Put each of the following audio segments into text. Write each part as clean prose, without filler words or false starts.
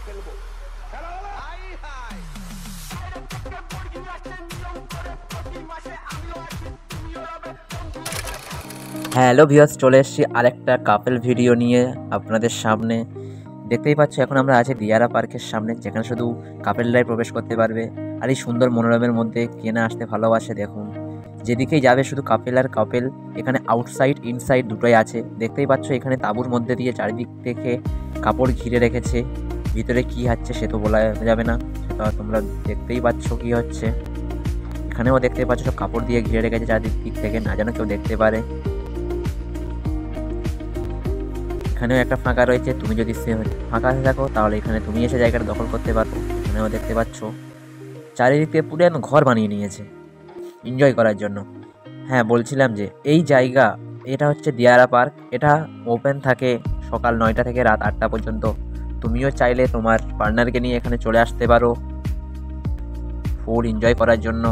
খেলবো। খেলা হলো? হ্যালো ভিউয়ার্স, চলে এসেছি আরেকটা কাপেল ভিডিও নিয়ে আপনাদের সামনে। দেখতেই পাচ্ছ এখন আমরা আছি দিয়ারা পার্কের সামনে, যেখানে শুধু কাপেলরাই প্রবেশ করতে পারবে। আর এই সুন্দর মনোরমের মধ্যে কে না আসতে ভালোবাসে দেখুন। যেদিকেই যাবে শুধু কাপেল আর কাপেল। এখানে আউটসাইড ইনসাইড দুটোই আছে। দেখতেই পাচ্ছ এখানে তাঁবুর মধ্যে দিয়ে চারিদিক থেকে কাপড় ঘিরে রেখেছে। ভিতরে কি হচ্ছে সে তো বলা যাবে না, সেটা তোমরা দেখতেই পাচ্ছ কি হচ্ছে। এখানেও দেখতে পাচ্ছ সব কাপড় দিয়ে ঘিরে রেখেছে চারিদিক থেকে, না যেন কেউ দেখতে পারে। এখানেও একটা ফাঁকা রয়েছে, তুমি যদি ফাঁকা থাকো তাহলে এখানে তুমি এসে জায়গাটা দখল করতে পারো। এখানেও দেখতে পাচ্ছ চারিদিকে পুরো ঘর বানিয়ে নিয়েছে এনজয় করার জন্য। হ্যাঁ, বলছিলাম যে এই জায়গা, এটা হচ্ছে দিয়ারা পার্ক। এটা ওপেন থাকে সকাল 9টা থেকে রাত 8টা পর্যন্ত। তুমিও চাইলে তোমার পার্টনারকে নিয়ে এখানে চলে আসতে পারো ফুল এনজয় করার জন্য।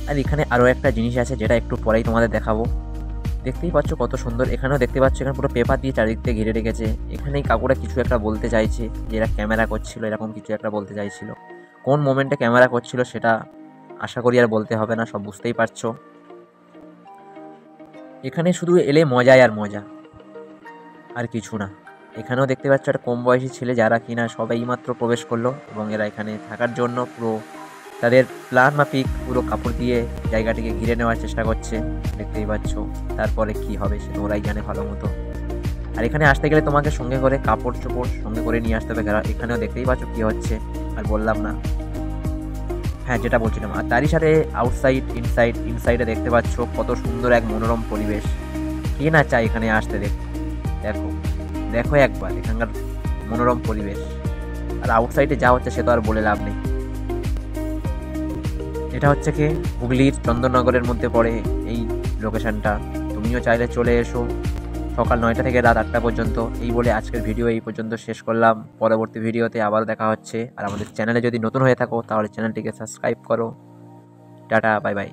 আর এখানে আরও একটা জিনিস আছে যেটা একটু পরেই তোমাদের দেখাবো। দেখতেই পাচ্ছ কত সুন্দর। এখানেও দেখতে পাচ্ছ এখানে পুরো পেপার দিয়ে চারিদিক থেকে ঘিরে রেখেছে। এখানেই কাকুরা কিছু একটা বলতে চাইছে, যে এরা ক্যামেরা করছিল, এরকম কিছু একটা বলতে চাইছিল। কোন মোমেন্টে ক্যামেরা করছিল সেটা আশা করি আর বলতে হবে না, সব বুঝতেই পারছো। এখানে শুধু এলে মজাই আর মজা, আর কিছু না। এখানেও দেখতে পাচ্ছ একটা কম বয়সী ছেলে, যারা কিনা সবাই মাত্র প্রবেশ করলো এবং এরা এখানে থাকার জন্য পুরো তাদের প্ল্যান মাফিক পুরো কাপড় দিয়ে জায়গাটিকে ঘিরে নেওয়ার চেষ্টা করছে। দেখতেই পাচ্ছ তারপরে কি হবে সে তো ওরাই জানে ভালো মতো। আর এখানে আসতে গেলে তোমাকে সঙ্গে করে কাপড় চোপড় সঙ্গে করে নিয়ে আসতে হবে। এখানেও দেখতেই পাচ্ছ কি হচ্ছে, আর বললাম না। হ্যাঁ, যেটা বলছিলাম, আর তারই সাথে আউটসাইড ইনসাইডে দেখতে পাচ্ছ কত সুন্দর এক মনোরম পরিবেশ। কে না চায় এখানে আসতে। দেখো দেখো একবার এখানকার মনোরম পরিবেশ। আর আউটসাইডে যা হচ্ছে সে তো আর বলে লাভ নেই। এটা হচ্ছে কি হুগলির চন্দননগরের মধ্যে পড়ে এই লোকেশনটা। তুমিও চাইলে চলে এসো সকাল 9টা থেকে রাত 8টা পর্যন্ত। এই বলে আজকের ভিডিও এই পর্যন্ত শেষ করলাম। পরবর্তী ভিডিওতে আবার দেখা হচ্ছে। আর আমাদের চ্যানেলে যদি নতুন হয়ে থাকো তাহলে চ্যানেলটিকে সাবস্ক্রাইব করো। Tata, bye bye.